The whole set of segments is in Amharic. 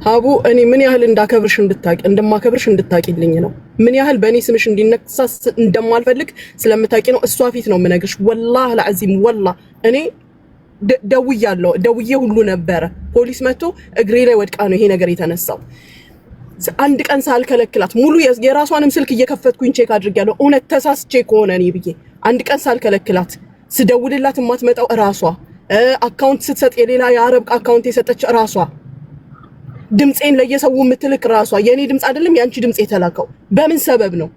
ሀቡ እኔ ምን ያህል እንደማከብርሽ እንድታቂልኝ ነው። ምን ያህል በእኔ ስምሽ እንዲነሳ እንደማልፈልግ ስለምታቂ ነው። እሷ ፊት ነው የምነግርሽ። ወላሂ አልዓዚም ወላሂ እኔ ደውዬ ሁሉ ነበረ። ፖሊስ መጥቶ እግሬ ላይ ወድቃ ነው ይሄ ነገር የተነሳው። አንድ ቀን ሳልከለክላት ሙሉ የራሷንም ስልክ እየከፈትኩኝ ቼክ አድርጌያለሁ። እውነት ተሳስቼ ከሆነ እኔ ብዬ አንድ ቀን ሳልከለክላት ስደውልላት የማትመጣው እራሷ፣ አካውንት ስትሰጥ የሌላ የአረብ አካውንት የሰጠች እራሷ፣ ድምጼን ለየሰው የምትልክ እራሷ። የኔ ድምጽ አይደለም ያንቺ ድምጽ የተላከው በምን ሰበብ ነው?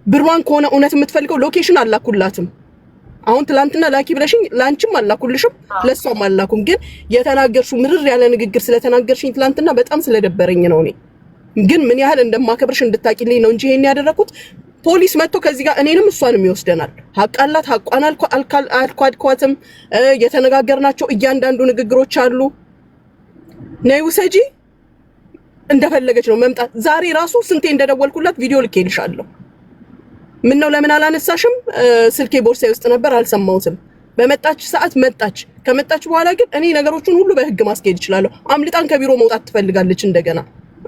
ብሯን ከሆነ እውነት የምትፈልገው ሎኬሽን አላኩላትም። አሁን ትላንትና ላኪ ብለሽኝ ላንቺም አላኩልሽም ለሷም አላኩም። ግን የተናገርሽው ምርር ያለ ንግግር ስለተናገርሽኝ ትላንትና በጣም ስለደበረኝ ነው። እኔ ግን ምን ያህል እንደማከብርሽ እንድታቂልኝ ነው እንጂ ይሄን ያደረኩት። ፖሊስ መጥቶ ከዚህ ጋር እኔንም እሷንም ይወስደናል። ሐቃላት ሐቋን አልኳድኳትም። የተነጋገርናቸው እያንዳንዱ ንግግሮች አሉ። ነይ ውሰጂ እንደፈለገች ነው መምጣት። ዛሬ ራሱ ስንቴ እንደደወልኩላት ቪዲዮ ልኬልሻለሁ። ምን ነው ለምን አላነሳሽም? ስልኬ ቦርሳዬ ውስጥ ነበር አልሰማሁትም። በመጣች ሰዓት መጣች። ከመጣች በኋላ ግን እኔ ነገሮችን ሁሉ በህግ ማስኬድ እችላለሁ። አምልጣን ከቢሮ መውጣት ትፈልጋለች። እንደገና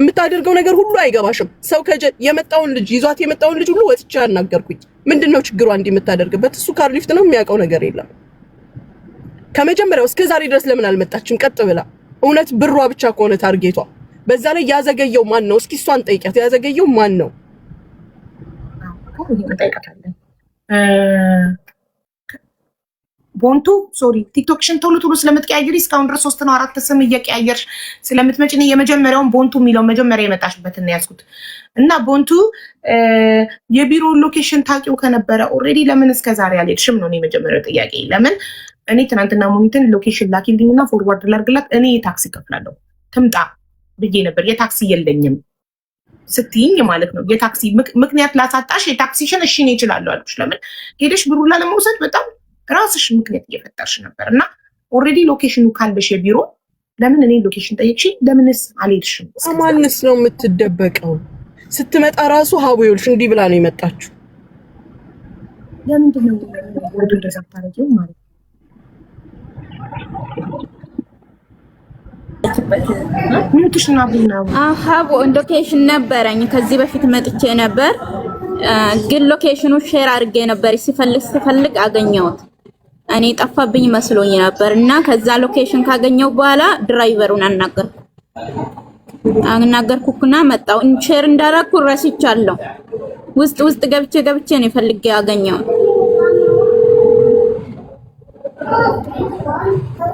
የምታደርገው ነገር ሁሉ አይገባሽም። ሰው የመጣውን ልጅ ይዟት የመጣውን ልጅ ሁሉ ወጥቻ ያናገርኩኝ። ምንድነው ችግሯ እንዲህ የምታደርግበት? እሱ ካር ሊፍት ነው የሚያውቀው ነገር የለም። ከመጀመሪያው እስከ ዛሬ ድረስ ለምን አልመጣችም? ቀጥ ብላ እውነት ብሯ ብቻ ከሆነ ታርጌቷ። በዛ ላይ ያዘገየው ማን ነው? እስኪ እሷን ጠይቂያት። ያዘገየው ማን ነው? ቦንቱ ሶሪ ቲክቶክሽን ቶሎ ስለምትቀያየሪ እስካሁን ድረስ 3 ነው 4 ስም እየቀያየርሽ ስለምትመጪ ነው የመጀመሪያውን ቦንቱ የሚለው መጀመሪያ የመጣሽበትን ነው ያዝኩት። እና ቦንቱ የቢሮ ሎኬሽን ታቂው ከነበረ ኦሬዲ ለምን እስከዛሬ አልሄድሽም ነው የመጀመሪያው ጥያቄ። ለምን እኔ ትናንትና ሙኒትን ሎኬሽን ላኪልኝና ፎርዋርድ ላርግላት እኔ ታክሲ ከፍላለሁ ትምጣ ብዬ ነበር። የታክሲ የለኝም ስትይኝ ማለት ነው። የታክሲ ምክንያት ላሳጣሽ የታክሲሽን እሺ ነው ይችላል አልኩሽ። ለምን ሄደሽ ብሩላ ለመውሰድ በጣም ራስሽ ምክንያት እየፈጠርሽ ነበር። እና ኦሬዲ ሎኬሽኑ ካለሽ የቢሮ ለምን እኔ ሎኬሽን ጠይቅሽ ለምንስ አልሄድሽም? ማንስ ነው የምትደበቀው? ስትመጣ ራሱ ሀቡ ይኸውልሽ እንዲህ ብላ ነው የመጣችው። ለምንድን ነው ወደ እንደዛ ታረጊው ማለት ነው? ሀቡ ሎኬሽን ነበረኝ ከዚህ በፊት መጥቼ ነበር። ግን ሎኬሽኑ ሼር አድርጌ ነበር። ሲፈልግ አገኘሁት። እኔ ጠፋብኝ መስሎኝ ነበር እና ከዛ ሎኬሽን ካገኘው በኋላ ድራይቨሩን አናገርኩና መጣው። ሼር እንዳደረኩ ረስቻለሁ። ውስጥ ገብቼ ነው ፈልጌ ያገኘሁት።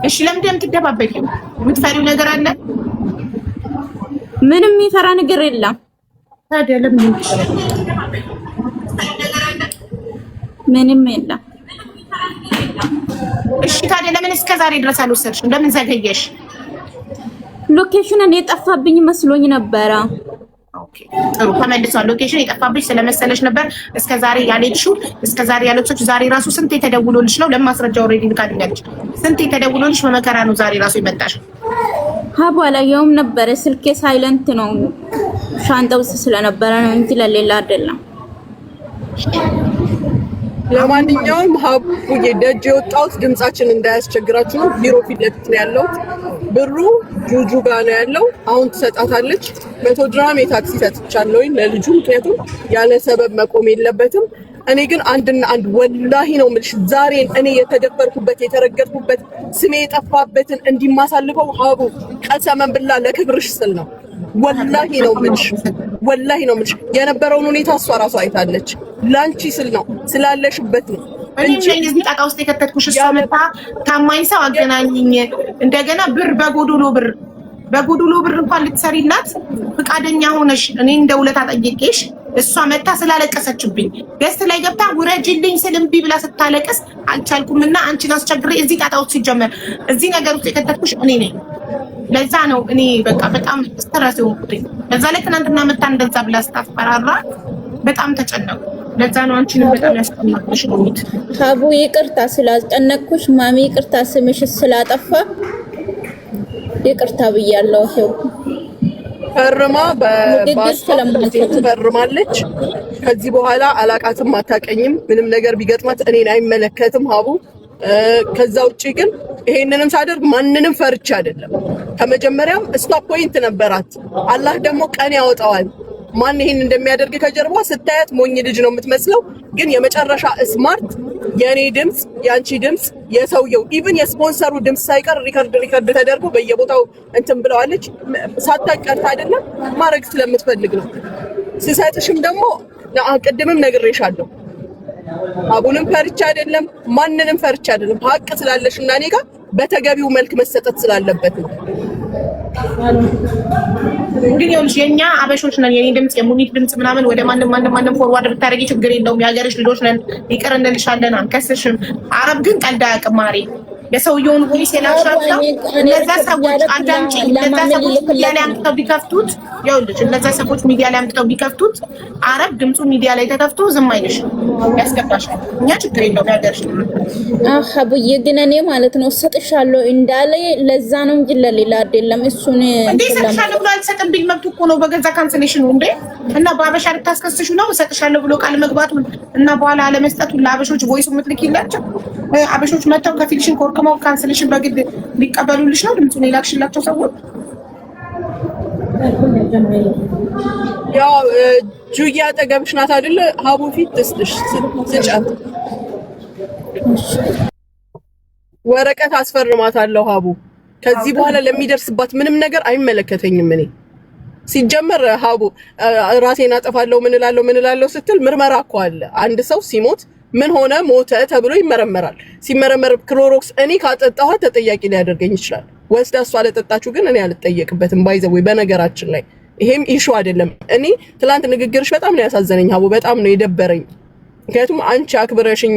እሺ ለምንድን ነው የምትደባበቂው? የምትፈሪው ነገር አለ? ምንም የሚፈራ ነገር የለም። ታዲያ ለምን ምንም የለም። እሺ ታዲያ ለምን እስከዛሬ ድረስ አልወሰድሽም? ለምን ዘገየሽ? ሎኬሽን እኔ ጠፋብኝ መስሎኝ ነበረ። ኦኬ ጥሩ ተመልሷል። ሎኬሽን የጠፋብሽ ስለመሰለሽ ነበር እስከዛሬ ያልሄድሽው። እስከዛሬ ያለችው ዛሬ ራሱ ስንት የተደውሎልሽ ነው? ለማስረጃ ኦሬዲ ልካልኛለች። ስንት የተደውሎልሽ በመከራ ነው ዛሬ ራሱ የመጣሽው። ሀቡ አላየሁም ነበረ። ስልኬ ሳይለንት ነው ሻንጣ ውስጥ ስለነበረ ነው እንጂ ለሌላ አይደለም። ለማንኛውም ሀቡዬ ደጅ የወጣሁት ድምጻችን እንዳያስቸግራችሁ ነው። ቢሮ ፊት ለፊት ነው ያለሁት። ብሩ ጁጁ ጋር ነው ያለው። አሁን ትሰጣታለች። 100 ድራም የታክሲ ሰጥቻለሁኝ ለልጁ፣ ምክንያቱም ያለ ሰበብ መቆም የለበትም። እኔ ግን አንድና አንድ ወላሂ ነው የምልሽ፣ ዛሬን እኔ የተደፈርኩበት የተረገጥኩበት ስሜ የጠፋበትን እንዲማሳልፈው ሀቡ ቀሰመን ብላ ለክብርሽ ስል ነው። ወላሂ ነው የምልሽ የነበረውን ሁኔታ እሷ ራሷ አይታለች። ላንቺ ስል ነው ስላለሽበት ነው እንጂ እዚህ ጣጣ ውስጥ የከተትኩሽ እሷ መጣ ታማኝ ሰው አገናኝኝ። እንደገና በጎዶሎ ብር እንኳን ልትሰሪላት ፍቃደኛ ሆነሽ እኔ እንደ ውለታ ጠይቄሽ እሷ መጣ ስላለቀሰችብኝ ገስት ላይ ገብታ ውረጅልኝ ስል እምቢ ብላ ስታለቅስ አልቻልኩምና አንቺን አስቸግሬ እዚህ ጣጣ ውስጥ ሲጀመር እዚህ ነገር ውስጥ የከተትኩሽ እኔ ነኝ። ለዛ ነው እኔ በቃ በጣም ስትረስ ሆንኩት። ለዛ ላይ ትናንትና መጣ እንደዛ ብላ ስታስፈራራ በጣም ተጨነቁ። ለዛ ነው አንቺንም በጣም ያስጨነቅኩሽ ነው። ሀቡ ይቅርታ ስላስጨነቅኩሽ፣ ማሚ ይቅርታ ስምሽ ስላጠፋ ይቅርታ ብያለሁ። ይሄው ፈርማ ፈርማለች። ከዚህ በኋላ አላቃትም፣ አታቀኝም። ምንም ነገር ቢገጥማት እኔን አይመለከትም። ሀቡ ከዛ ውጪ ግን ይሄንንም ሳደርግ ማንንም ፈርቻ አይደለም። ከመጀመሪያም ስቶፕ ፖይንት ነበራት። አላህ ደግሞ ቀን ያወጣዋል። ማን ይሄን እንደሚያደርግ ከጀርባ ስታያት ሞኝ ልጅ ነው የምትመስለው፣ ግን የመጨረሻ ስማርት የኔ ድምጽ፣ ያንቺ ድምጽ፣ የሰውየው ኢቭን የስፖንሰሩ ድምጽ ሳይቀር ሪከርድ ተደርጎ በየቦታው እንትን ብለዋለች። ሳታቀርታ አይደለም ማድረግ ስለምትፈልግ ነው። ስሰጥሽም ደግሞ ቅድምም ነግሬሻለሁ። አቡንም ፈርቻ አይደለም ማንንም ፈርቻ አይደለም። ሀቅ ስላለሽ እና እኔ ጋር በተገቢው መልክ መሰጠት ስላለበት ነው። ግን ይኸውልሽ የኛ አበሾች ነን። የኔ ድምጽ የሙኒት ድምጽ ምናምን ወደ ማንም ፎርዋርድ ብታደርጊ ችግር የለውም። የሀገርሽ ልጆች ነን፣ ይቅር እንልሻለን፣ አንከስሽም። አረብ ግን ቀልድ አያውቅም ማሬ። የሰውየውን ቮይስ የላሻቸው እነዛ ሰዎች አዳምጪ። እነዛ ሰዎች ሚዲያ ላይ አምጥተው ቢከፍቱት ይኸውልሽ፣ እነዛ ሰዎች ሚዲያ ላይ አምጥተው ቢከፍቱት አረብ ድምፁ ሚዲያ ላይ ተከፍቶ ዝም አይልሽ፣ ያስገባሻል። እኛ ችግር የለውም ያገርሽ። አቡዬ ግን እኔ ማለት ነው እሰጥሻለሁ እንዳለ ለዛ ነው እንጂ ለሌላ አይደለም። እሱን እንዴ እሰጥሻለሁ ብሎ አልሰጥብኝ መብቱ እኮ ነው በገዛ ካንስሌሽኑ እንዴ። እና በአበሻ ልታስከስሹ ነው እሰጥሻለሁ ብሎ ቃል መግባቱ እና በኋላ አለመስጠቱ ለአበሾች ቮይሱ የምትልኪላቸው አበሾች መጥተው ከፊልሽን ኮርክመው ካንስሌሽን በግድ ሊቀበሉልሽ ነው ድምፁን የላክሽላቸው ሰዎች። ያው ጁያ አጠገብሽ ናት አይደለ? ሀቡ ፊት ትስጥሽ ስጫት ወረቀት አስፈርማታለሁ። ሀቡ ከዚህ በኋላ ለሚደርስባት ምንም ነገር አይመለከተኝም። እኔ ሲጀመር ሀቡ ራሴን አጠፋለሁ ምን እላለሁ ስትል ምርመራ እኮ አለ። አንድ ሰው ሲሞት ምን ሆነ ሞተ ተብሎ ይመረመራል። ሲመረመር ክሎሮክስ እኔ ካጠጣኋት ተጠያቂ ሊያደርገኝ ይችላል። ወስዳ እሷ አለጠጣችሁ ግን እኔ አልጠየቅበትም። ባይዘው በነገራችን ላይ ይሄም ኢሹ አይደለም። እኔ ትላንት ንግግርሽ በጣም ነው ያሳዘነኝ ሀቡ፣ በጣም ነው የደበረኝ። ምክንያቱም አንቺ አክብረሽኝ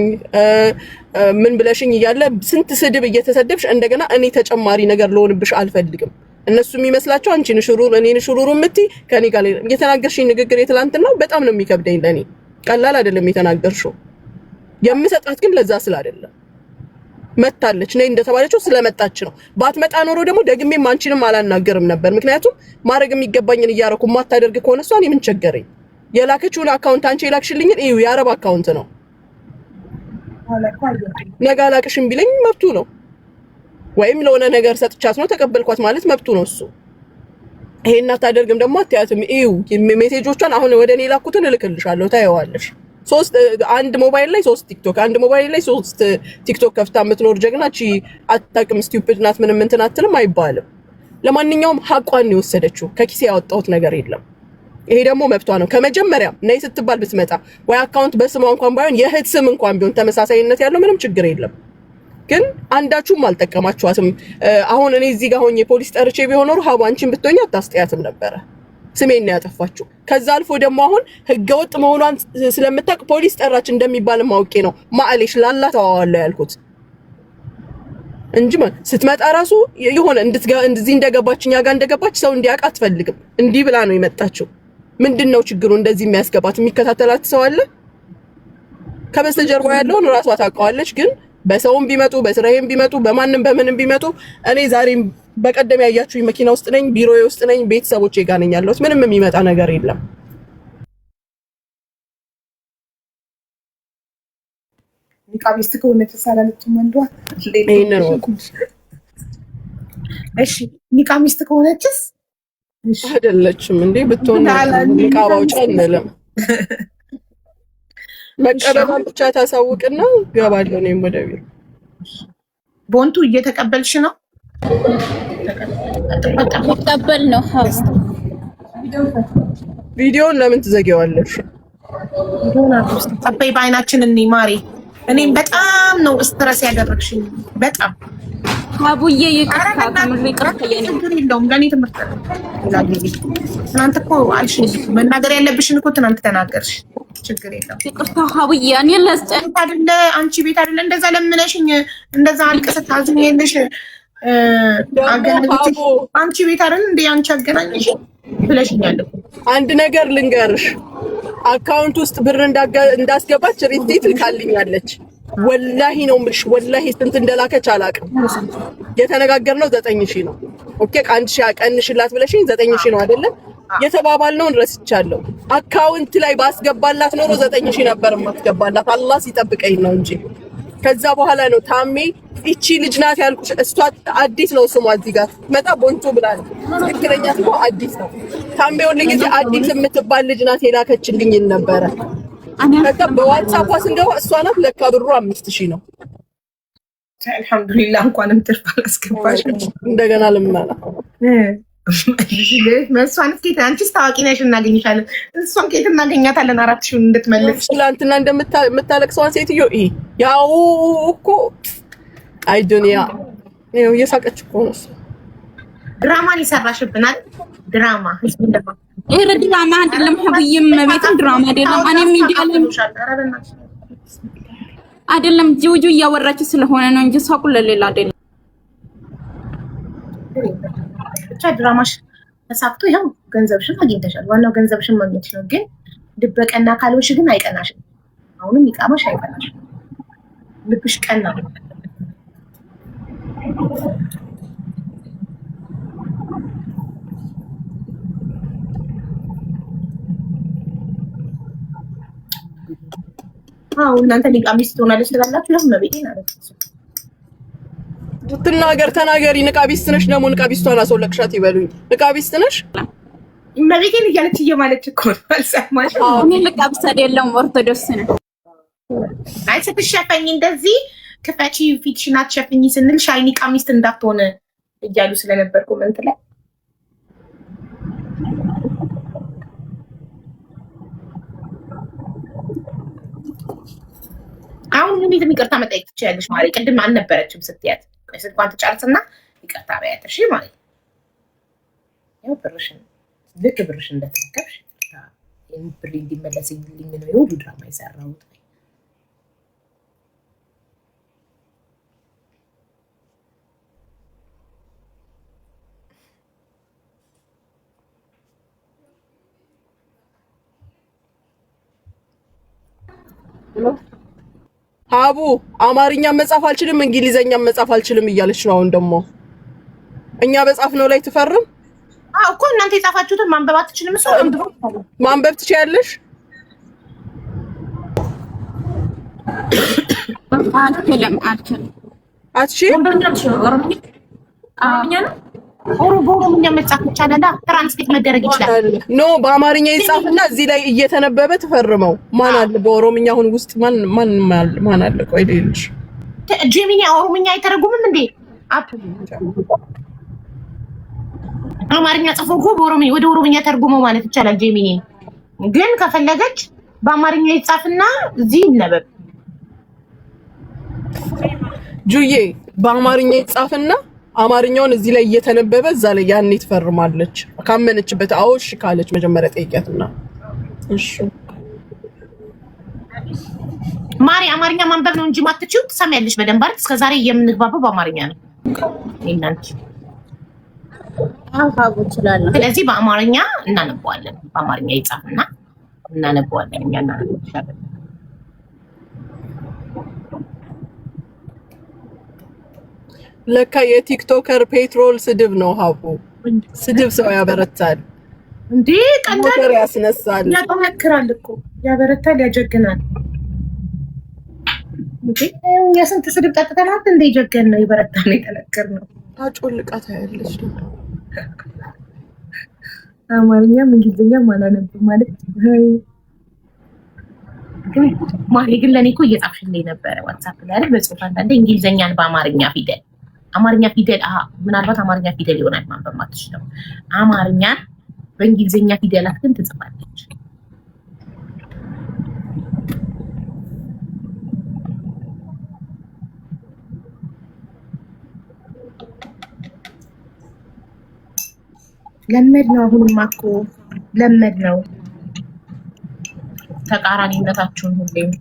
ምን ብለሽኝ እያለ ስንት ስድብ እየተሰደብሽ እንደገና እኔ ተጨማሪ ነገር ልሆንብሽ አልፈልግም። እነሱ የሚመስላቸው አንቺን ሽሩር እኔን ሽሩሩ የምትይ ከኔ ጋር የተናገርሽኝ ንግግር የትላንትና በጣም ነው የሚከብደኝ። ለኔ ቀላል አይደለም የተናገርሽው። የምሰጣት ግን ለዛ ስለ አይደለም መታለች ነይ እንደተባለችው ስለመጣች ነው። ባትመጣ ኖሮ ደግሞ ደግሜም አንቺንም አላናገርም ነበር። ምክንያቱም ማድረግ የሚገባኝን እያረኩ ማታደርግ ከሆነ እሷ እኔ ምን ቸገረኝ? የላከችውን አካውንት አንቺ የላክሽልኝን እዩ የአረብ አካውንት ነው። ነገ አላቅሽም ቢለኝ መብቱ ነው። ወይም ለሆነ ነገር ሰጥቻት ነው ተቀበልኳት ማለት መብቱ ነው እሱ። ይሄን አታደርግም ደግሞ አትያትም። እዩ ሜሴጆቿን አሁን ወደ እኔ ላኩትን እልክልሻለሁ ታየዋለሽ። አንድ ሞባይል ላይ 3 ቲክቶክ አንድ ሞባይል ላይ 3 ቲክቶክ ከፍታ የምትኖር ጀግና እቺ አታውቅም ስቲውፒድ ናት ምንም እንትን አትልም አይባልም። ለማንኛውም ሐቋን ነው የወሰደችው። ከኪሴ ያወጣሁት ነገር የለም። ይሄ ደግሞ መብቷ ነው። ከመጀመሪያ ነይ ስትባል ብትመጣ ወይ አካውንት በስሟ እንኳን ባይሆን የእህት ስም እንኳን ቢሆን ተመሳሳይነት ያለው ምንም ችግር የለም። ግን አንዳችሁም አልጠቀማችኋትም። አሁን እኔ እዚህ ጋር ሆኜ ፖሊስ ጠርቼ ቢሆን ኖሮ ሀቡ አንቺን ብትሆኚ አታስጠያትም ነበረ። ስሜን ነው ያጠፋችው። ከዛ አልፎ ደግሞ አሁን ህገወጥ መሆኗን ስለምታውቅ ፖሊስ ጠራች እንደሚባል ማውቄ ነው ማአሌሽ ላላ ተዋዋለው ያልኩት እንጂ ስትመጣ ራሱ የሆነ እንደዚህ እንደገባች እኛ ጋር እንደገባች ሰው እንዲያውቅ አትፈልግም። እንዲህ ብላ ነው የመጣችው። ምንድነው ችግሩ? እንደዚህ የሚያስገባት የሚከታተላት ሰው አለ? ከበስተጀርባ ያለውን ራሷ ታውቀዋለች። ግን በሰውም ቢመጡ በስራዬም ቢመጡ በማንም በምንም ቢመጡ እኔ ዛሬም በቀደም ያያችሁኝ መኪና ውስጥ ነኝ፣ ቢሮዬ ውስጥ ነኝ፣ ቤተሰቦቼ ጋር ነኝ ያለሁት። ምንም የሚመጣ ነገር የለም። ኒቃቢስት ከሆነ ተሳላለች መንዷ ይሄን ነው። እሺ ኒቃቢስት ከሆነችስ አይደለችም እንዴ? ብትሆን ኒቃባው ጨነለም መቀበሏን ብቻ ታሳውቅና ገባለሁ እኔም ወደ ቢሮ። ቦንቱ እየተቀበልሽ ነው? ተቀበል ነው ሀብ ቪዲዮውን ለምን ትዘጊዋለሽ? ጠበይ በአይናችን እኔ ማሬ እኔም በጣም ነው ስትረስ ያደረግሽኝ። በጣም ሀቡዬ ይቅርታ ከምር ይቅርታ ችግር የለውም። ለእኔ ትምህርት ትናንት እኮ አልሽኝ መናገር ያለብሽን እኮ ትናንት ተናገርሽ። ችግር የለውም። ይቅርታ ሀቡዬ እኔ ለስጨት አይደለ አንቺ ቤት አይደለ እንደዛ ለምነሽኝ እንደዛ አልቅሰት ታዝኛለሽ። አገናኝሽ አንቺ ቤት አይደል እንዴ አንቺ አገናኝሽ ብለሽኛል። አንድ ነገር ልንገርሽ፣ አካውንት ውስጥ ብር እንዳስገባች ሪሲት ልካልኛለች። ወላሂ ነው የምልሽ፣ ወላሂ ስንት እንደላከች አላውቅም። የተነጋገርነው 9000 ነው። ኦኬ ከአንድ ሺህ አቀንሽላት ብለሽኝ 9000 ነው አይደለም የተባባልነውን ረስቻለሁ። አካውንት ላይ ባስገባላት ኖሮ 9000 ነበር ማስገባላት። አላህ ሲጠብቀኝ ነው እንጂ ከዛ በኋላ ነው ታሜ እቺ ልጅ ናት ያልኩሽ። እሷ አዲስ ነው ስሟ እዚህ ጋር መጣ ቦንቱ ብላል። ትክክለኛ ስሟ አዲስ ነው። ታሜ ወለ ጊዜ አዲስ የምትባል ልጅ ናት የላከችልኝ ነበረ። ከዛ በዋትስአፕ ስንገባ እሷ ናት። ለካ ብሩ 5000 ነው። አልሐምዱሊላህ እንኳንም ትርፍ አላስገባሽ። እንደገና ልመና መስዋዕት ከየት አንቺስ ታዋቂ ነሽ እናገኝሻለን። እሷን ከየት እናገኛታለን? 4000 እንድትመለስ ትላንትና እንደምታለቅሰዋን ሴትዮ ያው እኮ አይ ዱንያ ነው እየሳቀች እኮ ነው። ድራማን ይሰራሽብናል። ድራማ ህዝብ እንደማ ይሄ ድራማ አይደለም። ሀብዬም ቤትም ድራማ አይደለም። እኔም ሚዲያለም አይደለም ጁጁ እያወራች ስለሆነ ነው እንጂ ሳቁ ለሌላ አይደለም። ብቻ ድራማሽ ተሳክቶ ያው ገንዘብሽን አግኝተሻል። ዋናው ገንዘብሽን ማግኘትሽ ነው። ግን ድበቀና ካልሆንሽ ግን አይቀናሽም። አሁንም ይቃማሽ አይቀናሽም። ልብሽ ቀና ነው። እናንተ ሊቃሚስት ትሆናለች ትላላችሁ። ያው መቤቴ ማለት ነው። ትናገር ተናገሪ። ንቃቢስት ነሽ ደግሞ ንቃቢስቷን አስወለቅሻት ይበሉኝ። ንቃቢስት ነሽ መቤቴን እያለች እየማለች እኮ ነው። አልሰማሽም? እኔ ንቃቢስት አይደለም ኦርቶዶክስ ነኝ። አይ ስትሸፈኝ እንደዚህ ክፈቺ ፊትሽን አትሸፍኝ ስንል ሻይ ንቃሚስት እንዳትሆን እያሉ ስለነበር ኮመንት ላይ አሁን ምን ይቅርታ መጠየቅ ትችያለሽ ማለት ቅድም አልነበረችም ስትያት ስልኳን ትጨርስና ይቅርታ በያት እሺ ማለት ያው ብርሽን ልክ ብርሽን እንደተከብሽ ብር እንዲመለስልኝ ነው የሁሉ ድራማ የሰራሁት። ሀቡ አማርኛ መጻፍ አልችልም እንግሊዘኛ መጻፍ አልችልም እያለች ነው። አሁን ደግሞ እኛ በጻፍ ነው ላይ ትፈርም እኮ እናንተ የጻፋችሁትን ማንበብ አትችልም። እሱ ማንበብ ትችያለሽ? በኦሮምኛ መጻፍ ይቻላል። ትራንስሌት መደረግ ይችላል። ኖ በአማርኛ ይጻፍና እዚህ ላይ እየተነበበ ትፈርመው። ማን አለ በኦሮምኛ አሁን ውስጥ ማን አለ? ቆይ ልልሽ ጄሚኒ ኦሮምኛ አይተረጉምም እንዴ? አማርኛ ጽፎ በኦሮምኛ ወደ ኦሮምኛ ተርጉመው ማለት ይቻላል። ጄሚኒ ግን ከፈለገች በአማርኛ ይጻፍና እዚህ ይነበብ። ጁዬ በአማርኛ ይጻፍና አማርኛውን እዚህ ላይ እየተነበበ እዛ ላይ ያኔ ትፈርማለች። ካመነችበት አውሽ ካለች መጀመሪያ ጠይቂያትና እሺ ማሪ አማርኛ ማንበብ ነው እንጂ ማትችው ትሰሚያለሽ በደንብ አይደል? እስከዛሬ የምንግባባው በአማርኛ ነው እናንቺ አፋቡ ይችላል። ስለዚህ በአማርኛ እናነበዋለን። በአማርኛ ይጻፍና እናነበዋለን። እኛ እናነበዋለን። ለካ የቲክቶከር ፔትሮል ስድብ ነው። ሀቡ ስድብ ሰው ያበረታል እንዴ? ቀንደር ያስነሳል፣ ያጠነክራል እኮ ያበረታል፣ ያጀግናል። እንዴ የስንት ስድብ ጠጥተናት እንዴ ጀገን ነው ይበረታል፣ ይጠነክር ነው። ታጮልቃታ ያለች ነው። አማርኛም እንግሊዝኛም አላነብም ማለት ግን ማሪ ግን ለኔ እኮ እየጻፍሽልኝ ነበረ ዋትስአፕ ላይ አይደል? በጽሁፍ አንዳንዴ እንግሊዝኛን በአማርኛ ፊደል አማርኛ ፊደል ምናልባት አማርኛ ፊደል ይሆናል ማንበብ ማትችለው። አማርኛ በእንግሊዝኛ ፊደላት ግን ትጽፋለች። ለመድ ነው። አሁንማ እኮ ለመድ ነው ተቃራኒነታችሁን ሁሌም